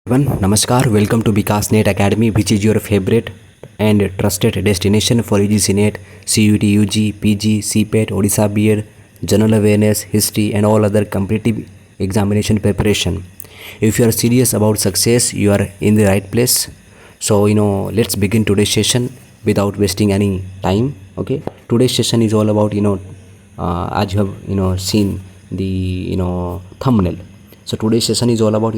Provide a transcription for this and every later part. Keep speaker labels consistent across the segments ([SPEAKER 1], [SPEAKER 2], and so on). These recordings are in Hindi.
[SPEAKER 1] Everyone, Namaskar. Welcome to Vikas Net Academy, which is your favorite and trusted destination for UGC Net, CUT, UG, PG, CPET, Odisha BEd, General Awareness, History, and all other competitive examination preparation. If you are serious about success, you are in the right place. So let's begin today's session without wasting any time. Okay, today's session is all about as you have seen the thumbnail. So today's session is all about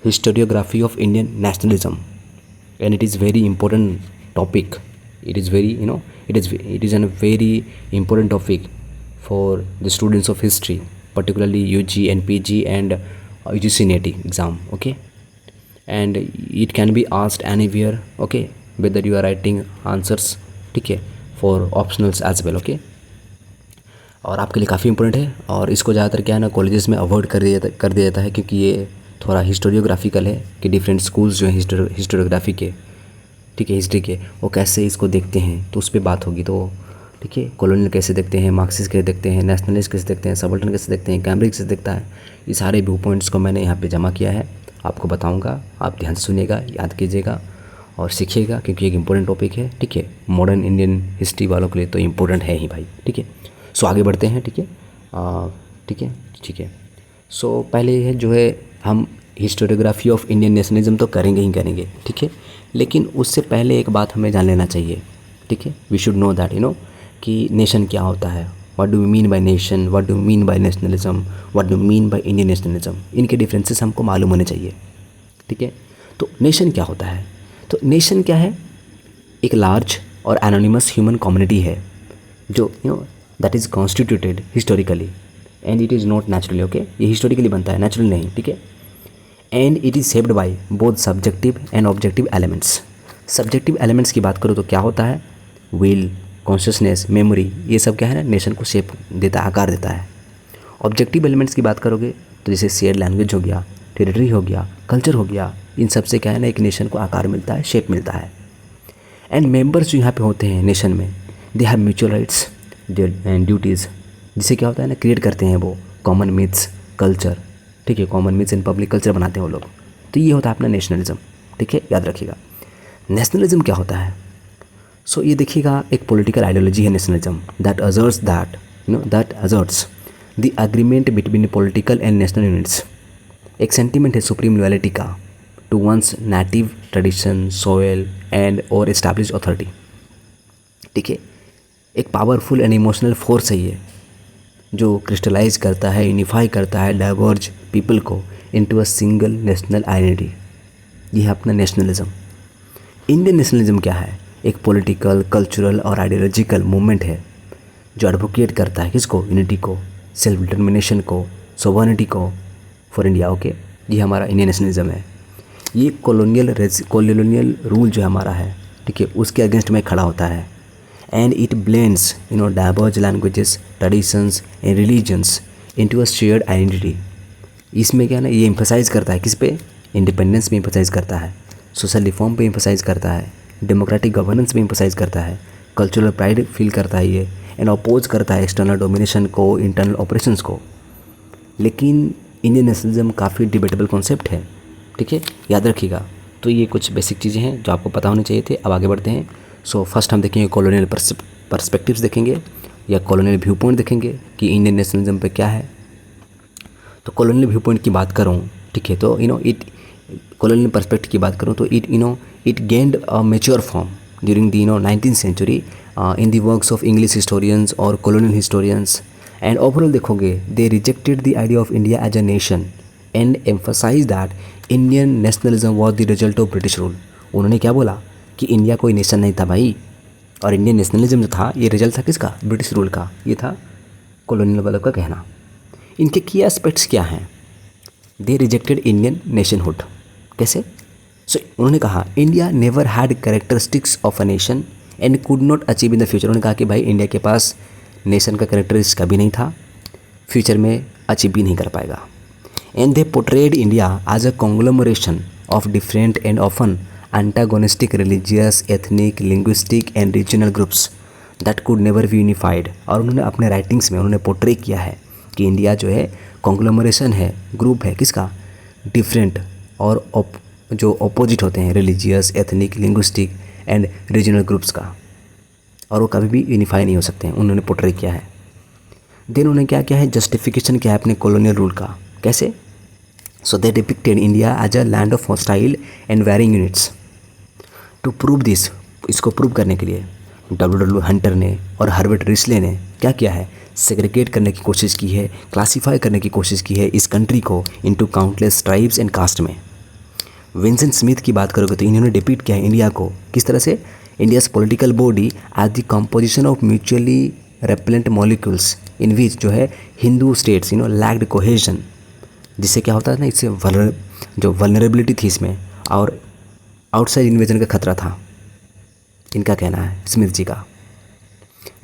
[SPEAKER 1] historiography of Indian nationalism, and it is very important topic. It is very it is a very important topic for the students of history, particularly UG and PG and UGC NET exam. Okay, and it can be asked anywhere. Okay, whether you are writing answers, ठीक है, for optionals as well. Okay, और आपके लिए काफ़ी इंपॉर्टेंट है, और इसको ज़्यादातर क्या है ना कॉलेजेस में अवॉइड कर दिया जाता है, क्योंकि ये थोड़ा हिस्टोरियोग्राफिकल है कि डिफरेंट स्कूल्स जो हैं हिस्टोरियोग्राफी के, ठीक है, हिस्ट्री के, वो कैसे इसको देखते हैं, तो उस पर बात होगी। तो ठीक है, कॉलोनियल कैसे देखते हैं, मार्क्सिस्ट कैसे देखते हैं, नेशनलिस्ट कैसे देखते हैं, सबल्टन कैसे देखते हैं, कैम्ब्रिज कैसे देखता है, ये सारे व्यू पॉइंट्स को मैंने यहाँ पे जमा किया है, आपको बताऊँगा। आप ध्यान से सुनिएगा, याद कीजिएगा और सीखिएगा, क्योंकि एक इम्पोर्टेंट टॉपिक है। ठीक है, मॉडर्न इंडियन हिस्ट्री वालों के लिए तो इम्पोर्टेंट है ही भाई। ठीक है, सो आगे बढ़ते हैं। ठीक है, ठीक है। सो पहले है जो है हम हिस्टोरियोग्राफी ऑफ इंडियन नेशनलिज्म तो करेंगे ही करेंगे। ठीक है, लेकिन उससे पहले एक बात हमें जान लेना चाहिए। ठीक है, वी शुड नो दैट कि नेशन क्या होता है, what do we mean by nation, what do mean by nationalism, what do mean by Indian nationalism, इनके डिफरेंसेस हमको मालूम होने चाहिए। ठीक है, तो नेशन क्या होता है? तो नेशन क्या है? एक लार्ज और एनोनिमस ह्यूमन कम्युनिटी है जो that is constituted historically and it is not naturally. Okay, ये हिस्टोरिकली बनता है, नेचुरल नहीं। ठीक है, and it is shaped by both subjective and objective elements. Subjective elements की बात करो तो क्या होता है? विल, कॉन्शियसनेस, मेमोरी, ये सब क्या है ना नेशन को शेप देता है, आकार देता है। ऑब्जेक्टिव एलिमेंट्स की बात करोगे तो जैसे शेयर लैंग्वेज हो गया, टेरिटरी हो गया, कल्चर हो गया, इन सब से क्या है ना एक नेशन को आकार मिलता है, शेप मिलता है। एंड मेंबर्स जो यहाँ पे होते हैं नेशन में, they have mutual rights and duties, जिसे क्या होता है ना क्रिएट करते हैं वो कॉमन मिथ्स, कल्चर। ठीक है, common myths and public culture बनाते हैं वो लोग। तो ये होता है अपना नेशनलिज्म। ठीक है, याद रखिएगा। नेशनलिज्म क्या होता है? सो ये देखिएगा, एक पॉलिटिकल आइडियोलॉजी है nationalism that asserts the agreement between political and national units. एक सेंटिमेंट है सुप्रीम लॉयल्टी का to one's native tradition, soil and और एस्टैब्लिश अथॉरिटी। ठीक है, एक पावरफुल एंड इमोशनल फोर्स है ये, जो क्रिस्टलाइज करता है, यूनिफाई करता है डाइवर्ज पीपल को into a single national identity. ये है अपना नेशनलिज्म। इंडियन नेशनलिज्म क्या है? एक पॉलिटिकल, कल्चरल और आइडियोलॉजिकल मूवमेंट है जो एडवोकेट करता है किसको? यूनिटी को, सेल्फ डिटर्मिनेशन को, सोवर्निटी को फॉर इंडिया। ओके, ये हमारा इंडियन नेशनलिज्म है। ये कॉलोनियल रूल जो हमारा है, ठीक है, उसके अगेंस्ट में खड़ा होता है। And it blends diverge languages, traditions and religions into a shared identity. इसमें क्या ना ये एम्फसाइज करता है किस पे? इंडिपेंडेंस पे एम्फसाइज करता है, सोशल रिफॉर्म पे एम्फसाइज करता है, डेमोक्रेटिक गवर्नेंस पे एम्फसाइज करता है, कल्चरल प्राइड फील करता है ये, एंड अपोज करता है एक्सटर्नल डोमिनेशन को, इंटरनल ऑपरेशंस को। लेकिन इंडियन नेशनलिज्म काफ़ी डिबेटेबल कॉन्सेप्ट है। ठीक है, याद रखिएगा। तो ये कुछ बेसिक चीज़ें हैं जो आपको पता होनी चाहिए थे। अब आगे बढ़ते हैं। सो फर्स्ट हम देखेंगे कॉलोनियल पर्सपेक्टिव्स देखेंगे, या कॉलोनियल व्यू पॉइंट देखेंगे कि इंडियन नेशनलिज्म पे क्या है। तो कॉलोनियल व्यू पॉइंट की बात करूँ, ठीक है, तो इट कॉलोनियल पर्सपेक्टिव की बात करूँ तो it gained a mature form during the 19th century in the works of English historians और कॉलोनियल हिस्टोरियंस। एंड ओवरऑल देखोगे they rejected the idea of India as a nation and emphasise that Indian nationalism was the result of British rule. उन्होंने क्या बोला कि इंडिया कोई नेशन नहीं था भाई, और इंडियन नेशनलिज्म जो था ये रिजल्ट था किसका? ब्रिटिश रूल का। ये था कॉलोनियल वालों का कहना। इनके की एस्पेक्ट्स क्या हैं? They rejected Indian nationhood. कैसे? सो उन्होंने कहा India never had characteristics of a nation and could not achieve in the future. उन्होंने कहा कि भाई इंडिया के पास नेशन का कैरेक्टरिस्टिक्स कभी नहीं था, फ्यूचर में अचीव भी नहीं कर पाएगा। And they portrayed India as a conglomeration of different and often antagonistic religious, ethnic, linguistic and regional groups that could never be unified। और उन्होंने अपने राइटिंग्स में उन्होंने पोर्ट्रे किया है कि इंडिया जो है कॉन्ग्लोमरेशन है, ग्रुप है किसका? डिफरेंट और जो अपोजिट होते हैं religious, ethnic, linguistic and regional groups का, और वो कभी भी यूनिफाई नहीं हो सकते हैं, उन्होंने पोर्ट्रे किया है। देन उन्होंने क्या किया है, जस्टिफिकेशन किया है अपने कॉलोनियल रूल का। कैसे? So they depicted India as a land of hostile and warring units. To prove this, इसको प्रूव करने के लिए डब्ल्यू हंटर ने और हर्बर्ट रिस्ले ने क्या किया है, सेग्रीगेट करने की कोशिश की है, क्लासीफाई करने की कोशिश की है इस कंट्री को into countless tribes and caste में। विंसेंट स्मिथ की बात करोगे तो इन्होंने डिपिक्ट किया है इंडिया को किस तरह से, India's political body as the composition of mutually repellent molecules in which जो है हिंदू स्टेट्स लैक्ड कोहेजन, जिससे क्या होता है ना, इससे जो वल्नरेबिलिटी थी इसमें और आउटसाइड इन्वेजन का खतरा था, इनका कहना है स्मिथ जी का।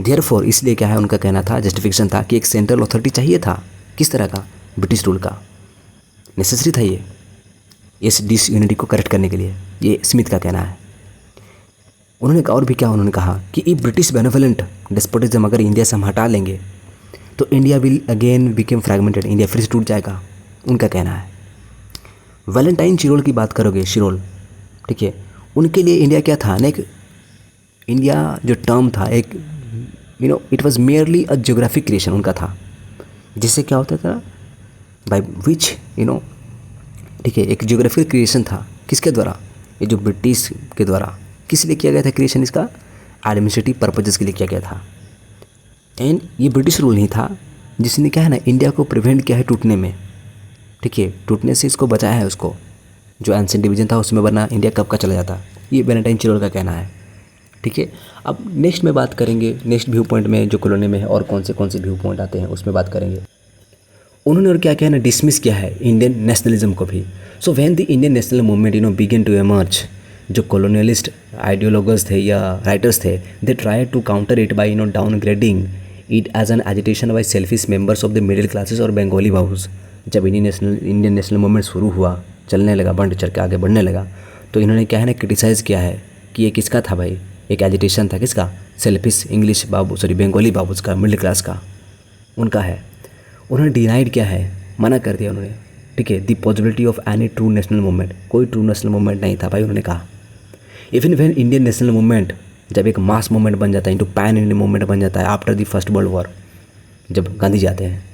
[SPEAKER 1] देयरफॉर इसलिए क्या है, उनका कहना था, जस्टिफिकेशन था कि एक सेंट्रल अथॉरिटी चाहिए था, किस तरह का, ब्रिटिश रूल का, नेसेसरी था ये इस डिसयूनिटी को करेक्ट करने के लिए, ये स्मिथ का कहना है। उन्होंने और भी क्या उन्होंने कहा कि ये ब्रिटिश बेनेवलेंट डेस्पोटिज्म अगर इंडिया से हम हटा लेंगे तो India will again became fragmented, India फिर से टूट जाएगा, उनका कहना है। वैलेंटाइन शिरोल की बात करोगे, शिरोल, ठीक है, उनके लिए इंडिया क्या था ना, एक इंडिया जो टर्म था एक it was merely a geographic creation उनका था, जिससे क्या होता था, बाय विच ठीक है, एक ज्योग्राफिक क्रिएशन था, किसके द्वारा, ये जो ब्रिटिश के द्वारा। किस लिए किया गया था क्रिएशन, इसका एडमिनिस्ट्रेटिव पर्पजेस के लिए किया गया था। एंड ये ब्रिटिश रूल नहीं था जिसने क्या है ना, इंडिया को प्रिवेंट किया है टूटने में, ठीक है, टूटने से इसको बचाया है उसको, जो एंशिएंट डिवीजन था उसमें, वरना इंडिया कब का चला जाता, ये वैलेंटाइन शिरोल का कहना है, ठीक है। अब नेक्स्ट में बात करेंगे, नेक्स्ट व्यू पॉइंट में जो कॉलोनी में है और कौन से व्यू पॉइंट आते हैं उसमें बात करेंगे। उन्होंने और क्या किया ना, डिसमिस किया है इंडियन नेशनलिज्म को भी। So when the Indian national movement begin to emerge, जो कॉलोनियलिस्ट आइडियोलॉगर्स थे या राइटर्स थे, they try to counter it by downgrading it as an agitation by selfish members of the middle classes और बंगाली बाबूज। जब इंडियन नेशनल मूवमेंट शुरू हुआ, चलने लगा, बढ़ चढ़ के आगे बढ़ने लगा, तो इन्होंने क्या है ना, क्रिटिसाइज़ किया है कि ये किसका था भाई, एक एजिटेशन था, किसका, सेल्फिश इंग्लिश बाबू बंगाली बाबूज का, मिडिल क्लास का, उनका है। उन्होंने डिनाइड किया है, मना कर दिया उन्होंने, ठीक है, the possibility of any true national movement, कोई ट्रू नेशनल मूवमेंट नहीं था भाई, उन्होंने कहा। Even when Indian national movement जब एक मास मूवमेंट बन जाता है, इंटू पैन इंडियन मूवमेंट बन जाता है after the first world war, जब गांधी जाते हैं,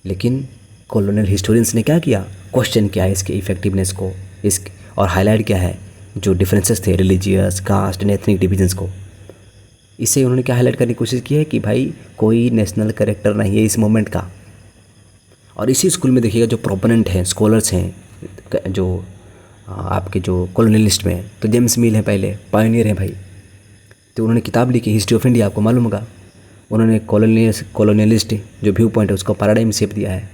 [SPEAKER 1] लेकिन कॉलोनियल हिस्टोरियंस ने क्या किया, क्वेश्चन किया है इसके इफेक्टिवनेस को, इस और हाईलाइट किया है जो डिफरेंसेस थे religious, caste and ethnic divisions को। इससे उन्होंने क्या हाईलाइट करने की कोशिश की है कि भाई कोई नेशनल कैरेक्टर नहीं है इस मूवमेंट का। और इसी स्कूल में देखिएगा जो प्रोपोनेंट हैं, स्कॉलर्स हैं, जो आपके जो कॉलोनियलिस्ट में, तो जेम्स मिल है, पहले पायनियर हैं भाई, तो उन्होंने किताब लिखी हिस्ट्री ऑफ इंडिया, आपको मालूम होगा। उन्होंने कॉलोनियलिस्ट जो व्यू पॉइंट है उसको पैराडाइम शेप दिया है।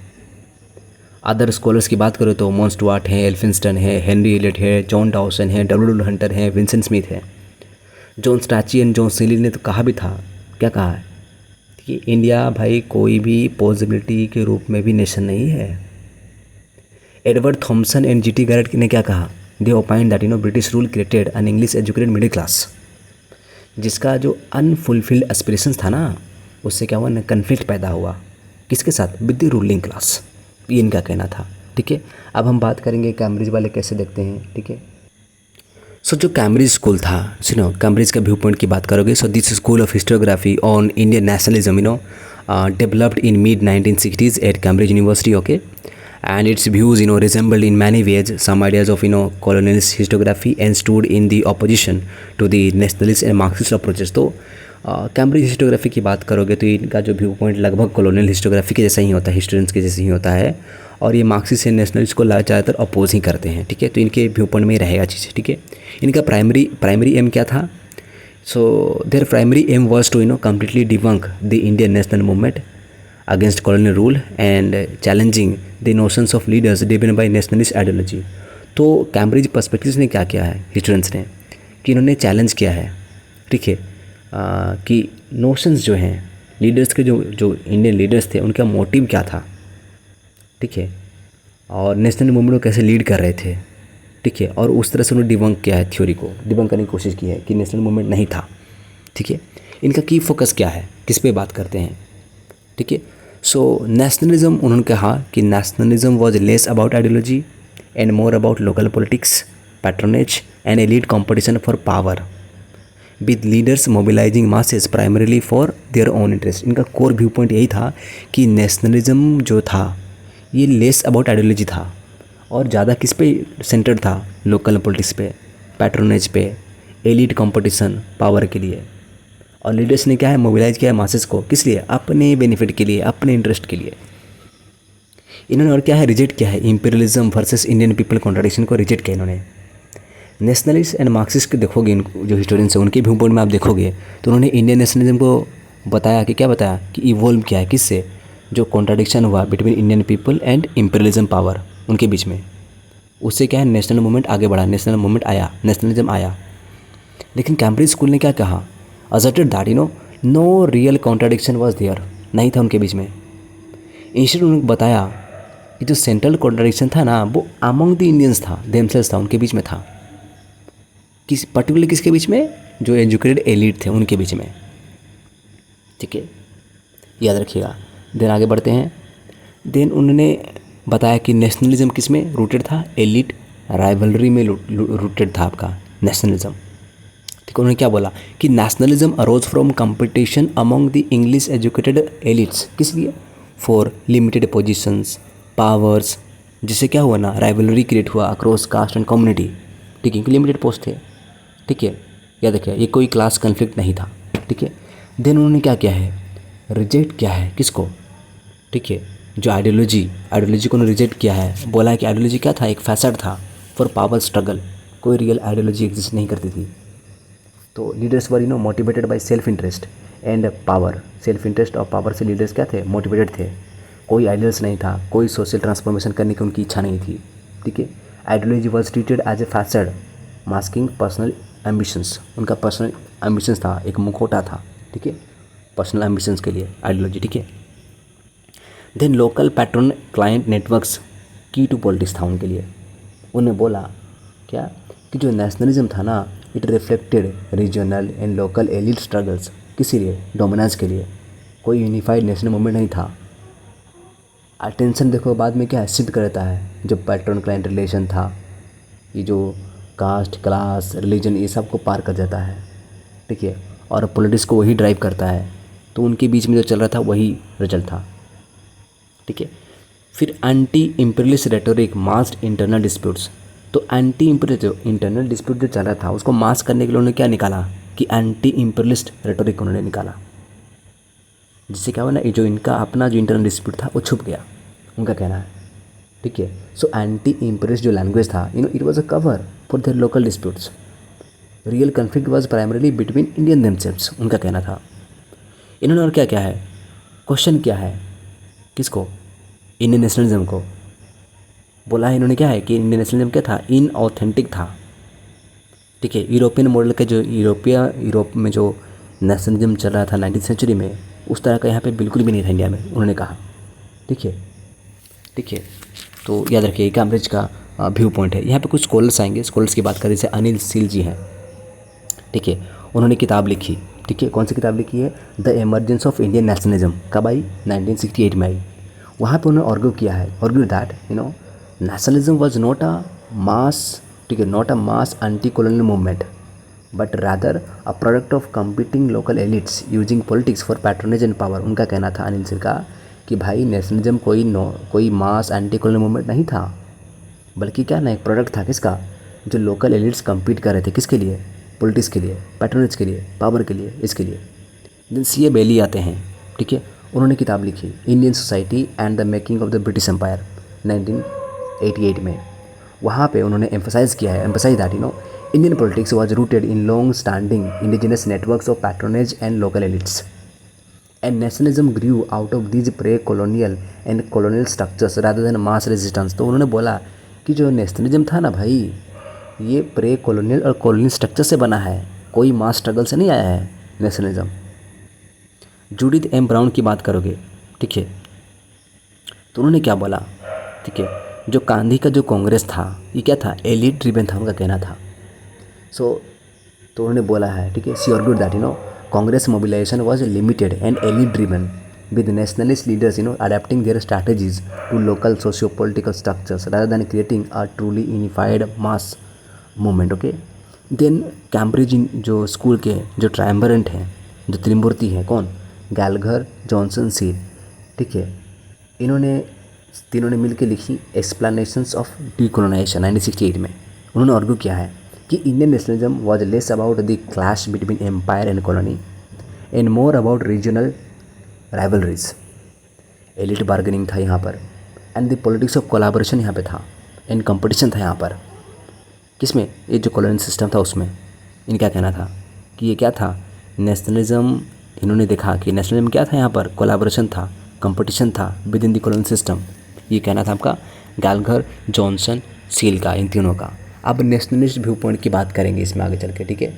[SPEAKER 1] अदर स्कॉलर्स की बात करो तो मॉन स्टुअर्ट है, एल्फिंस्टन है, हेनरी एलियट है, जॉन डाउसन है, डब्ल्यू हंटर है, विंसेंट स्मिथ है। जॉन स्ट्रैची एंड जॉन सीली ने तो कहा भी था, क्या कहा है कि इंडिया भाई कोई भी पॉसिबिलिटी के रूप में भी नेशन नहीं है। Edward Thomson and GT Garratt ने क्या कहा, they opine that British rule created an English educated middle class, जिसका जो अनफुलफिल्ड एस्पिरेशंस था ना, उससे क्या हुआ ना, कन्फ्लिक्ट पैदा हुआ, किसके साथ, विद द रूलिंग क्लास, ये इनका कहना था, ठीक है। अब हम बात करेंगे कैम्ब्रिज वाले कैसे देखते हैं, ठीक है। सो जो कैम्ब्रिज स्कूल था, सुनो, कैम्ब्रिज का व्यू पॉइंट की बात करोगे, so this school of historiography on Indian nationalism developed in mid 1960s at Cambridge University, okay, and its views resembled in many ways some ideas of colonialist historiography and stood in the opposition to the nationalist and Marxist approaches। तो कैम्ब्रिज हिस्टोग्राफी की बात करोगे तो इनका जो व्यू पॉइंट लगभग कॉलोनियल हिस्टोग्राफी के जैसा ही होता है, हिस्टोरियंस के जैसे ही होता है, और ये मार्क्सिस्ट एंड नेशनलिस्ट को ज़्यादातर अपोज ही करते हैं, ठीक है। तो इनके व्यू पॉइंट में ही रहेगा चीज़, ठीक है। इनका प्राइमरी एम क्या था, so their primary aim was to completely debunk the Indian national movement against colonial rule and challenging the notions of leaders driven by nationalist ideology। तो कैम्ब्रिज पर्सपेक्टिव्स ने क्या किया है हिस्टोरियंस ने, कि इन्होंने चैलेंज किया है, ठीक है, कि नोशंस जो हैं लीडर्स के, जो इंडियन लीडर्स थे उनका मोटिव क्या था, ठीक है, और नेशनल मूवमेंट को कैसे लीड कर रहे थे, ठीक है, और उस तरह से उन्होंने डिबंक किया है, थ्योरी को डिबंक करने की कोशिश की है कि नेशनल मूवमेंट नहीं था, ठीक है। इनका की फोकस क्या है, किस पे बात करते हैं, ठीक है। सो नेशनलिज्म, उन्होंने कहा कि nationalism was less about ideology and more about local politics, patronage, and elite competition for power, with leaders mobilizing masses primarily for their own interest. इनका कोर व्यू पॉइंट यही था कि नेशनलिज्म जो था ये लेस अबाउट आइडियोलॉजी था और ज़्यादा किस पे सेंटर्ड था, लोकल पॉलिटिक्स पे, पैट्रोनेज पे, एलिट कंपटीशन पावर के लिए। और लीडर्स ने क्या है, मोबिलाइज किया है मासेस को, किस लिए, अपने बेनिफिट के लिए, अपने इंटरेस्ट के लिए। इन्होंने और क्या है, रिजेक्ट किया है imperialism versus Indian people contradiction को रिजेक्ट किया इन्होंने। नेशनलिस्ट एंड मार्क्सिस्ट के देखोगे, इनको जो हिस्टोरियंस है उनके व्यू पॉइंट में आप देखोगे तो उन्होंने इंडियन नेशनलिज्म को बताया कि क्या बताया कि इवॉल्व किया है किससे, जो कॉन्ट्राडिक्शन हुआ between Indian people and imperialism power उनके बीच में, उससे क्या है नेशनल मूवमेंट आगे बढ़ा, नेशनल मूवमेंट आया, नेशनलिज्म आया। लेकिन कैम्ब्रिज स्कूल ने क्या कहा, asserted that no real contradiction was there, नहीं था उनके बीच में। इंस्टेड उन्होंने बताया कि जो सेंट्रल कॉन्ट्राडिक्शन था ना वो अमंग द इंडियंस था, देमसेल्स था, उनके बीच में था। किस पर्टिकुलर किसके बीच में, जो एजुकेटेड एलिट थे उनके बीच में। ठीक है, याद रखिएगा। देन आगे बढ़ते हैं। देन उन्होंने बताया कि नेशनलिज्म किस में रूटेड था, एलिट राइवलरी में रूटेड था आपका नेशनलिज्म। ठीक है, उन्होंने क्या बोला कि nationalism arrows from competition among the English educated elites, किस लिए, फॉर लिमिटेड पोजीशंस, पावर्स, जिससे क्या हुआ ना, राइवलरी क्रिएट हुआ अक्रॉस कास्ट एंड कम्युनिटी। ठीक है, लिमिटेड पोस्ट थे। ठीक है, याद रखिए ये कोई क्लास कन्फ्लिक्ट नहीं था। ठीक है, देन उन्होंने क्या किया है, रिजेक्ट किया है किसको, ठीक है, जो आइडियोलॉजी को उन्होंने रिजेक्ट किया है। बोला है कि आइडियोलॉजी क्या था, एक फैसड था फॉर पावर स्ट्रगल, कोई रियल आइडियोलॉजी एग्जिस्ट नहीं करती थी। तो leaders were motivated by self interest and power, self interest और पावर से लीडर्स क्या थे, मोटिवेटेड थे। कोई आइडियल्स नहीं था, कोई सोशल ट्रांसफॉर्मेशन करने की उनकी इच्छा नहीं थी। ठीक है, ideology was treated as a facade masking personal ambitions, उनका पर्सनल एम्बिशंस था, एक मुखौटा था। ठीक है, पर्सनल एम्बिशंस के लिए आइडियोलॉजी। ठीक है, then local patron client networks key to politics था उनके लिए। उन्हें बोला क्या कि जो नेशनलिज्म था ना, it reflected regional and local elite struggles, किसी लिए, डोमिनेंस के लिए। कोई यूनिफाइड नेशनल मूवमेंट नहीं था। अटेंशन देखो बाद में क्या है, शिफ्ट करता है, जो पैट्रन क्लाइंट रिलेशन था, ये जो कास्ट, क्लास, रिलीजन, ये सब को पार कर जाता है। ठीक है, और पॉलिटिक्स को वही ड्राइव करता है। तो उनके बीच में जो चल रहा था वही रिजल्ट था। ठीक है, फिर anti imperialist rhetoric massed internal disputes. तो एंटी इम्पीरियलिस्ट जो इंटरनल डिस्प्यूट जो चल रहा था उसको मास्क करने के लिए उन्होंने क्या निकाला कि एंटी इम्पीरियलिस्ट रेटोरिक उन्होंने निकाला, जिससे क्या हुआ ना, जो इनका अपना जो इंटरनल डिस्प्यूट था वो छुप गया, उनका कहना है। ठीक है, सो एंटी इम्पीरियलिस्ट जो लैंग्वेज था, it was a cover for their local disputes, real conflict was primarily between Indian themselves, उनका कहना था। इन्होंने और क्या क्या है, क्वेश्चन किया है किसको, इंडियन नेशनलिज्म को। बोला है इन्होंने क्या है कि इंडियन नेशनलिज्म क्या था, इनऑथेंटिक था। ठीक है, यूरोपियन मॉडल का जो यूरोप में जो नेशनलिज्म चल रहा था 19th सेंचुरी में, उस तरह का यहाँ पे बिल्कुल भी नहीं था इंडिया में, उन्होंने कहा। ठीक है, ठीक है, तो याद रखिए कैम्ब्रिज का व्यू पॉइंट है। यहाँ पे कुछ स्कॉलर्स आएंगे, स्कॉलर्स की बात करें जैसे अनिल सील जी हैं। ठीक है, उन्होंने किताब लिखी। ठीक है, कौन सी किताब लिखी है, the emergence of Indian nationalism, कब आई, 1968 में आई। वहाँ पे उन्होंने आर्ग्यू किया है, argue that nationalism was not a mass, ठीक है, not a mass anti colonial movement but rather a product of competing local elites using politics for patronage and power. उनका कहना था, अनिल सिर का, कि भाई नेशनलिज्म कोई मास एंटी कॉलोनियल मूवमेंट नहीं था, बल्कि क्या ना, एक प्रोडक्ट था किसका, जो लोकल एलिट्स compete कर रहे थे, किसके लिए, पॉलिटिक्स के लिए, पैट्रोनेज के लिए, पावर के लिए, इसके लिए। Then C.A. बेली आते हैं। ठीक है, उन्होंने किताब लिखी Indian society and the making of the British empire 1988 में। वहाँ पे उन्होंने एम्फसाइज किया है, emphasise that Indian politics was rooted in long standing indigenous networks of patronage and local elites and nationalism grew out of these pre colonial and colonial structures rather than mass resistance. तो उन्होंने बोला कि जो नेशनलिज्म था ना भाई, ये प्रे कॉलोनियल और कॉलोनियल स्ट्रक्चर से बना है, कोई मास स्ट्रगल से नहीं आया है नेशनलिज्म। जूडिथ एम ब्राउन की बात करोगे, ठीक है, तो उन्होंने क्या बोला, ठीक है, जो गांधी का जो कांग्रेस था ये क्या था, एलिट ड्रिवन था, उनका कहना था। तो उन्होंने बोला है, ठीक है, C argued that Congress mobilisation was limited and elite driven with nationalist leaders adapting their strategies to local socio-political structures rather than creating a truly unified mass movement. Okay, then Cambridge जो स्कूल के जो ट्रायम्बरेंट हैं, जो त्रिमूर्ति हैं, कौन? गैलघर, जॉनसन, सील, ठीक है, इन्होंने तीनों ने मिलकर लिखी एक्सप्लेनेशंस ऑफ डीकोलोनाइजेशन 1968 में। उन्होंने आर्ग्यू किया है कि Indian nationalism was less about the clash between empire and colony and more about regional rivalries. Elite bargaining था यहाँ पर, and the politics of collaboration यहाँ पे था, एंड कंपटीशन था यहाँ पर। किसमें? ये जो कॉलोनियल सिस्टम था उसमें। इनका कहना था कि ये क्या था, नेशनलिज्म। इन्होंने देखा कि नेशनलिज्म क्या था यहाँ पर, कोलैबोरेशन था, कंपटीशन था with in the colonial system. ये कहना था आपका गैलघर, जॉनसन, सील का, इन तीनों का। अब नेशनलिस्ट व्यू पॉइंट की बात करेंगे इसमें आगे चल के, ठीक है।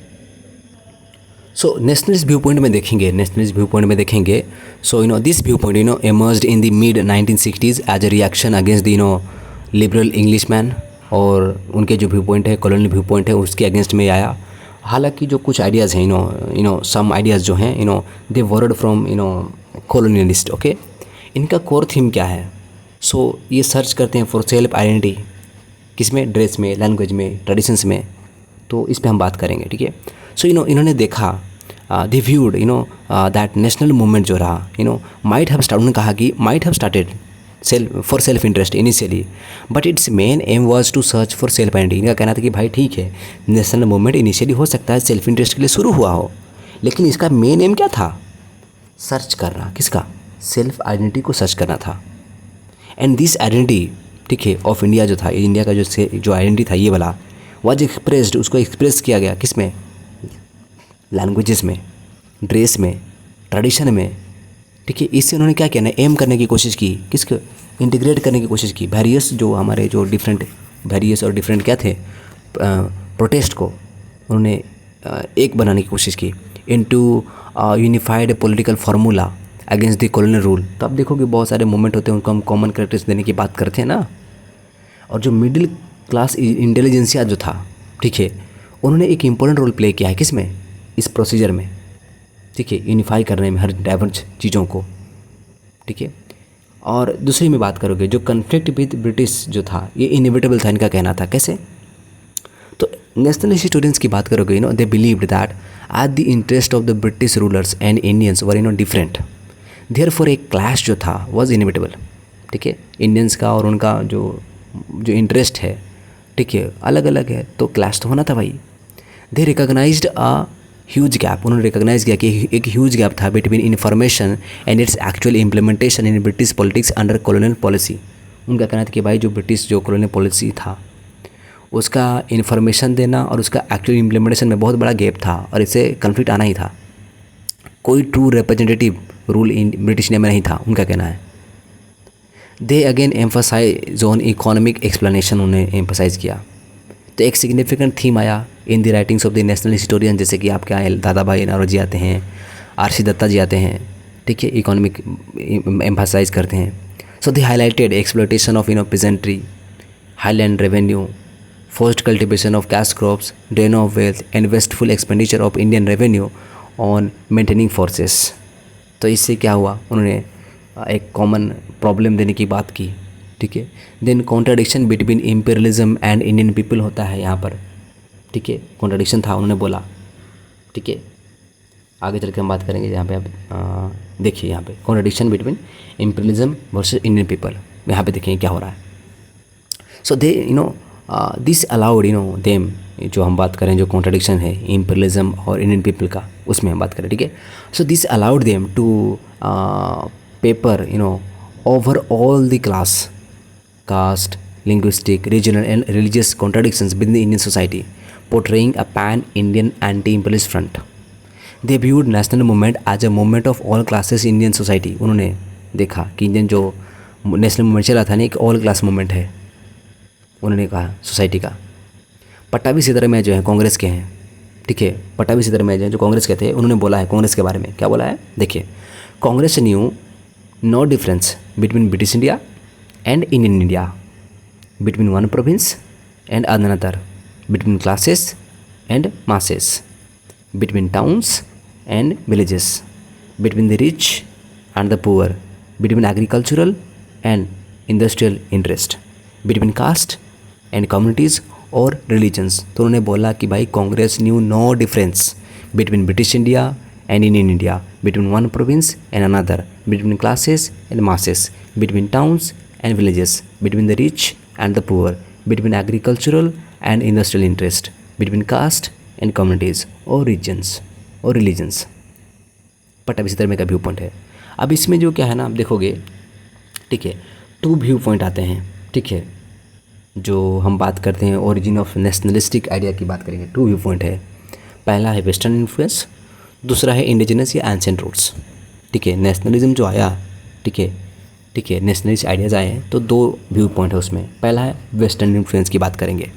[SPEAKER 1] सो नेशनलिस्ट व्यू पॉइंट में देखेंगे, so this view point emerged in the mid 1960s as a reaction against the liberal Englishman, और उनके जो व्यू पॉइंट है, कॉलोनियल व्यू पॉइंट है, उसके अगेंस्ट में आया। हालांकि जो कुछ आइडियाज़ हैं सम आइडियाज़ जो हैं दे वर्ड फ्रॉम कॉलोनियलिस्ट। ओके, इनका कोर थीम क्या है? सो ये सर्च करते हैं फॉर सेल्फ आइडेंटिटी, किसमें? ड्रेस में, लैंग्वेज में, ट्रेडिशंस में। तो इस पे हम बात करेंगे, ठीक है। सो इन्होंने देखा, they viewed that national movement जो रहा माइट हैव स्टार्ट, उन्होंने कहा कि might have started for self interest initially, but its main aim was to search for self identity. इनका कहना था कि भाई ठीक है, नेशनल मूवमेंट इनिशियली हो सकता है सेल्फ इंटरेस्ट के लिए शुरू हुआ हो, लेकिन इसका मेन एम क्या था? सर्च करना, किसका? सेल्फ आइडेंटिटी को सर्च करना था। एंड दिस आइडेंटिटी, ठीक है, ऑफ इंडिया जो था, इंडिया का जो आइडेंटिटी था ये वाला, वाज एक्सप्रेस्ड, उसको एक्सप्रेस किया गया किस में? लैंग्वेजेस में, ड्रेस में, ट्रेडिशन में, ठीक है। इससे उन्होंने क्या किया ना, एम करने की कोशिश की, किसको? इंटीग्रेट करने की कोशिश की वेरियस, जो हमारे जो डिफरेंट वेरियस और डिफरेंट क्या थे प्रोटेस्ट को उन्होंने एक बनाने की कोशिश की into unified political formula against the colonial rule. तो आप देखोगे बहुत सारे मूवमेंट होते हैं, उनको हम कॉमन कैरेक्टर्स देने की बात करते हैं ना। और जो मिडिल क्लास इंटेलिजेंसिया जो था, ठीक है, उन्होंने एक इम्पोर्टेंट रोल प्ले किया है किसमें? इस प्रोसीजर में, ठीक है, यूनिफाई करने में हर डाइवर्स चीज़ों को, ठीक है। और दूसरी में बात करोगे, जो कन्फ्लिक्ट विद ब्रिटिश जो था ये इनएविटेबल था, इनका कहना था। कैसे? तो नेशनलिस्ट हिस्टोरियंस की बात करोगे, they believed that at the interest of the British rulers and Indians were different, therefore एक क्लैश जो था वाज इनएविटेबल, ठीक है। इंडियंस का और उनका जो इंटरेस्ट है, ठीक है, अलग अलग है, तो क्लैश तो होना था भाई। दे रिकॉग्नाइज्ड अ ह्यूज गैप, उन्होंने रिकॉग्नाइज किया कि एक ह्यूज गैप था between information and its actual implementation in British politics under colonial policy. उनका कहना था कि भाई जो ब्रिटिश जो कॉलोनियल पॉलिसी था उसका इन्फॉर्मेशन देना और उसका एक्चुअल इम्प्लीमेंटेशन में बहुत बड़ा गैप था, और इससे कन्फ्लिक्ट आना ही था। कोई true representative rule in British India में नहीं था, उनका कहना है। They again emphasise on economic explanation, उन्हें एम्फसाइज किया। तो एक सिग्निफिकेंट थीम आया in the writings of the national historian, जैसे कि आपके यहाँ दादा भाई नारोजी आते हैं, आर.सी. दत्ता जी आते हैं, ठीक है, इकोनॉमिक एम्फसाइज करते हैं। So they highlighted exploitation of peasantry, high land revenue, forced cultivation of cash crops, drain of wealth and wasteful expenditure of Indian revenue on maintaining forces. तो इससे क्या हुआ, उन्होंने एक कॉमन प्रॉब्लम देने की बात की, ठीक है। Then contradiction between imperialism and Indian people होता है यहाँ पर, ठीक है, कॉन्ट्राडिक्शन था, उन्होंने बोला, ठीक है। आगे चल के हम बात करेंगे यहाँ पे। आप देखिए यहाँ पे contradiction between imperialism versus Indian people, यहाँ पे देखेंगे क्या हो रहा है। सो दे दिस अलाउड देम, जो हम बात करें जो कॉन्ट्राडिक्शन है इम्पीरियलिज्म और इंडियन पीपल का, उसमें हम बात करें, ठीक है। So this allowed them to paper over all the class, caste, linguistic, regional and religious contradictions within the Indian society, portraying a pan-Indian anti-imperialist front. They viewed national movement as a movement of all classes Indian society. उन्होंने देखा कि इंडियन जो नेशनल मूवमेंट चला था ना, एक ऑल क्लास मूवमेंट है, उन्होंने कहा सोसाइटी का। पट्टाभी सिद्धरामैया जो है कांग्रेस के हैं, ठीक है, पट्टाभी सिद्धरामैया जो कांग्रेस के थे, उन्होंने बोला है कांग्रेस के बारे में, क्या बोला है? देखिए, Congress knew no difference between British India and Indian India, between one province and another, between classes and masses, between towns and villages, between the rich and the poor, between agricultural and industrial interest, between caste and communities or religions. तो उन्होंने बोला कि भाई Congress knew no difference between British India and Indian India, between one province and another, between classes and masses, between towns and villages, between the rich and the poor, between agricultural and industrial interest, between caste and communities और रिलीजन्स। पट्टा इसी तरह में का व्यू पॉइंट है। अब इसमें जो क्या है ना, आप देखोगे, ठीक है, 2 व्यू पॉइंट आते हैं, ठीक है, जो हम बात करते हैं ओरिजिन ऑफ नेशनलिस्टिक आइडिया की बात करेंगे। 2 व्यू पॉइंट है, पहला है वेस्टर्न इन्फ्लुएंस, दूसरा है इंडिजिनस या एंशिएंट रूट्स। ठीक है, नेशनलिज्म जो आया, ठीक है, नेशनलिस्ट आइडियाज़ आए हैं, तो 2 व्यू पॉइंट है उसमें। पहला है वेस्टर्न इन्फ्लुएंस की बात करेंगे।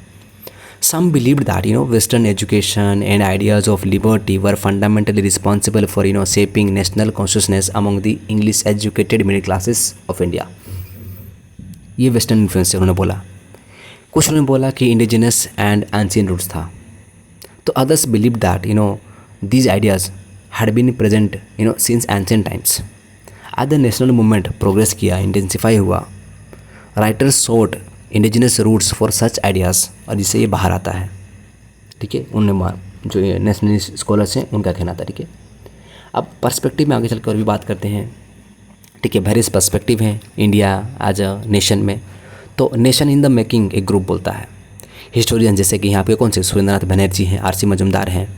[SPEAKER 1] Some believed that Western education and ideas of liberty were fundamentally responsible for shaping national consciousness among the English educated middle classes of India। ये वेस्टर्न इन्फ्लुएंस से उन्होंने बोला। कुछ उन्होंने बोला कि इंडिजिनस एंड एंशिएंट रूट्स था। तो others believe that these ideas had been present since ancient times। आज द नेशनल मूवमेंट प्रोग्रेस किया, इंटेंसिफाई हुआ, writers sought indigenous roots for such ideas, और जिससे ये बाहर आता है। ठीक है, उन्होंने जो नेशनलिस्ट स्कॉलर्स हैं उनका कहना था। ठीक है, अब पर्सपेक्टिव में आगे चलकर और भी बात करते हैं। ठीक है, वेरियस पर्सपेक्टिव हैं इंडिया एज अ नेशन में। तो नेशन इन द मेकिंग एक ग्रुप बोलता है। हिस्टोरियन जैसे कि यहाँ पे कौन से सुरेंद्रनाथ बनर्जी हैं, आर सी मजुमदार हैं,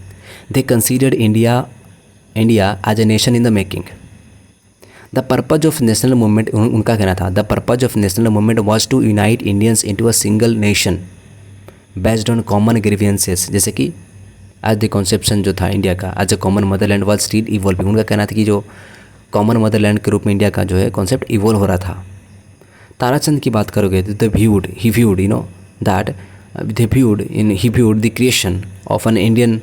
[SPEAKER 1] they considered India as a nation in the making. The purpose of national movement, उनका कहना था, the purpose of national movement was to unite Indians into a single nation based on common grievances. जैसे कि आज द कॉन्सेप्शन जो था इंडिया का as a common motherland was still evolving. उनका कहना था कि जो कॉमन मदरलैंड के रूप में इंडिया का जो है कॉन्सेप्ट इवॉल्व हो रहा था। ताराचंद की बात करोगे तो he viewed the creation of an Indian